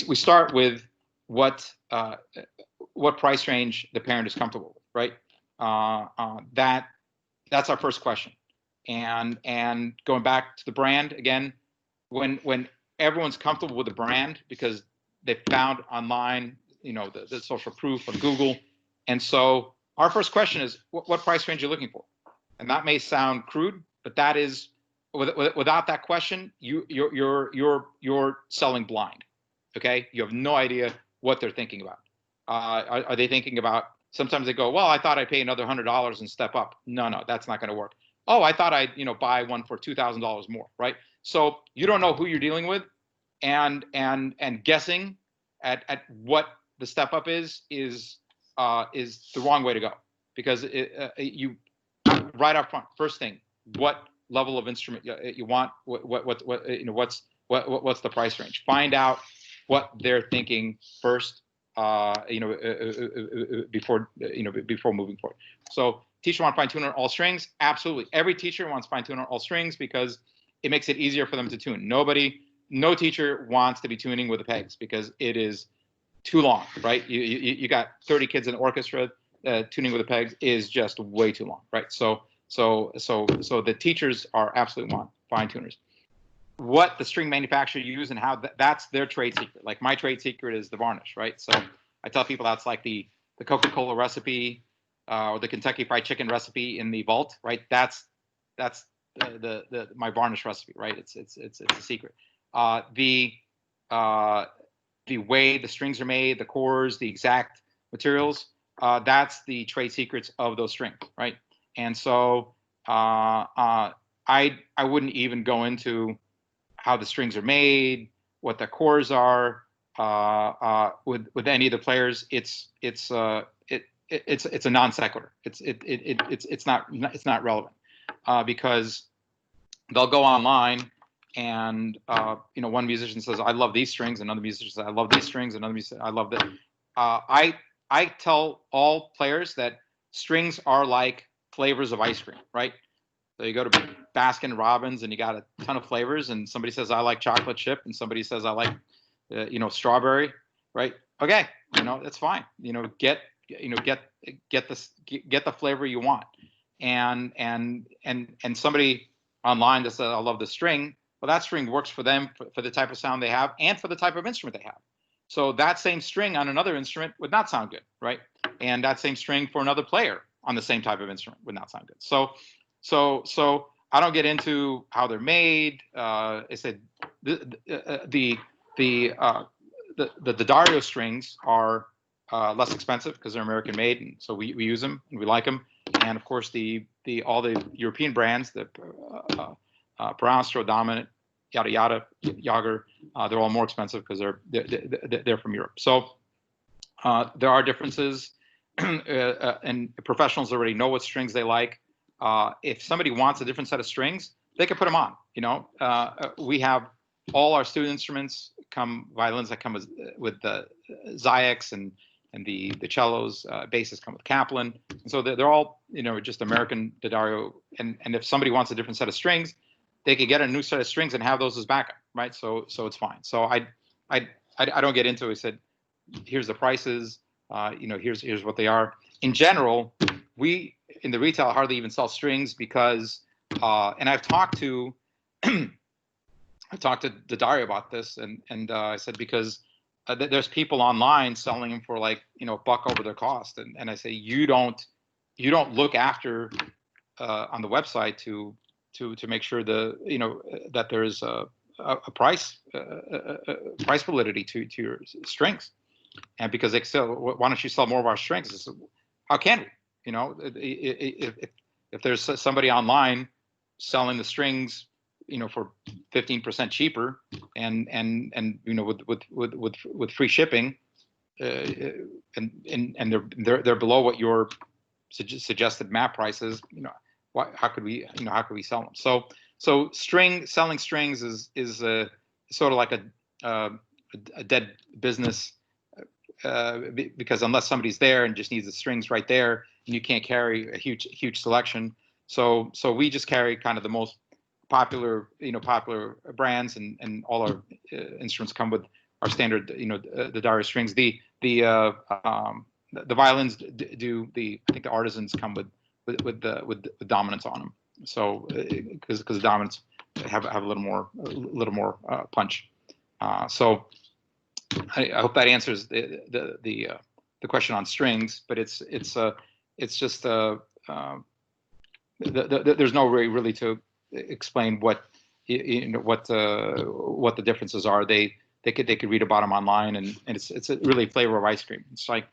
we start with what price range the parent is comfortable with, right? That's our first question. And going back to the brand again, when everyone's comfortable with the brand because they found online, the social proof on Google, and so our first question is what price range you're looking for, and that may sound crude, but that is without that question, you're selling blind. Okay, you have no idea what they're thinking about. Are they thinking about? Sometimes they go, well, I thought I'd pay another $100 and step up. No, that's not going to work. Oh, I thought I'd buy one for $2,000 more, right? So you don't know who you're dealing with, and guessing at what the step up is the wrong way to go, because you right up front, first thing, what level of instrument you want, what's the price range? Find out what they're thinking first, before moving forward. So teacher want to fine tune on all strings? Absolutely. Every teacher wants fine tune on all strings because it makes it easier for them to tune. No teacher wants to be tuning with the pegs because it is too long, right? You got 30 kids in the orchestra. Tuning with the pegs is just way too long, right? So the teachers are absolutely want fine tuners. What the string manufacturer use and how that's their trade secret. Like my trade secret is the varnish, right? So I tell people that's like the Coca-Cola recipe or the Kentucky Fried Chicken recipe in the vault, right? That's my varnish recipe, right? It's a secret. The way the strings are made, the cores, the exact materials, that's the trade secrets of those strings, right? And so I wouldn't even go into how the strings are made, what the cores are with any of the players. It's a non sequitur. It's not relevant because they'll go online and one musician says I love these strings, another musician says I love these strings, another musician I love that. I tell all players that strings are like flavors of ice cream, right? So you go to Baskin Robbins and you got a ton of flavors, and somebody says I like chocolate chip, and somebody says I like, strawberry, right? Okay, that's fine. Get the flavor you want, and somebody online that says I love the string. Well, that string works for them for the type of sound they have and for the type of instrument they have. So that same string on another instrument would not sound good, right? And that same string for another player on the same type of instrument would not sound good. So I don't get into how they're made. I said the Dario strings are less expensive because they're American made, and so we use them and we like them. And of course all the European brands, the Peranstro, Dominant, yada yada, Jager, they're all more expensive because they're from Europe. So there are differences, and professionals already know what strings they like. If somebody wants a different set of strings, they can put them on. We have all our student instruments violins that come with the Zyx and the cellos, basses come with Kaplan. And so they're all just American D'Addario. And if somebody wants a different set of strings, they could get a new set of strings and have those as backup, right? So it's fine. So I don't get into it. I said, here's the prices. Here's what they are. In general, we in the retail hardly even sell strings because, and I've talked to D'Addario about this, and I said because there's people online selling them for like $1 over their cost, and I say you don't look after on the website to make sure that there's a price validity to your strings, and because they sell, why don't you sell more of our strings? I said, how can we? If there's somebody online selling the strings, for 15% cheaper, and with free shipping, and they're below what your suggested map price is, how could we sell them? So selling strings is sort of like a dead business, because unless somebody's there and just needs the strings right there, and you can't carry a huge selection. So we just carry kind of the most popular brands, and all our instruments come standard, the Dario strings. The violins do I think the artisans come with dominants on them. So because the dominants have a little more punch. So I hope that answers the question on strings, but it's just there's no way really to explain what what the differences are. They could read about them online, and it's a really flavor of ice cream. It's like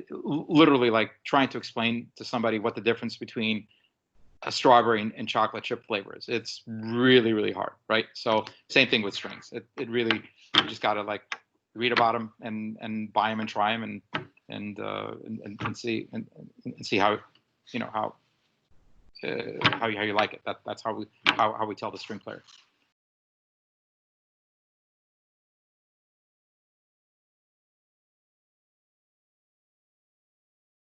literally like trying to explain to somebody what the difference between a strawberry and chocolate chip flavor is. It's really hard, right? So same thing with strings. It really, you just gotta like read about them and buy them and try them and see how how you like it. That's how we tell the string player.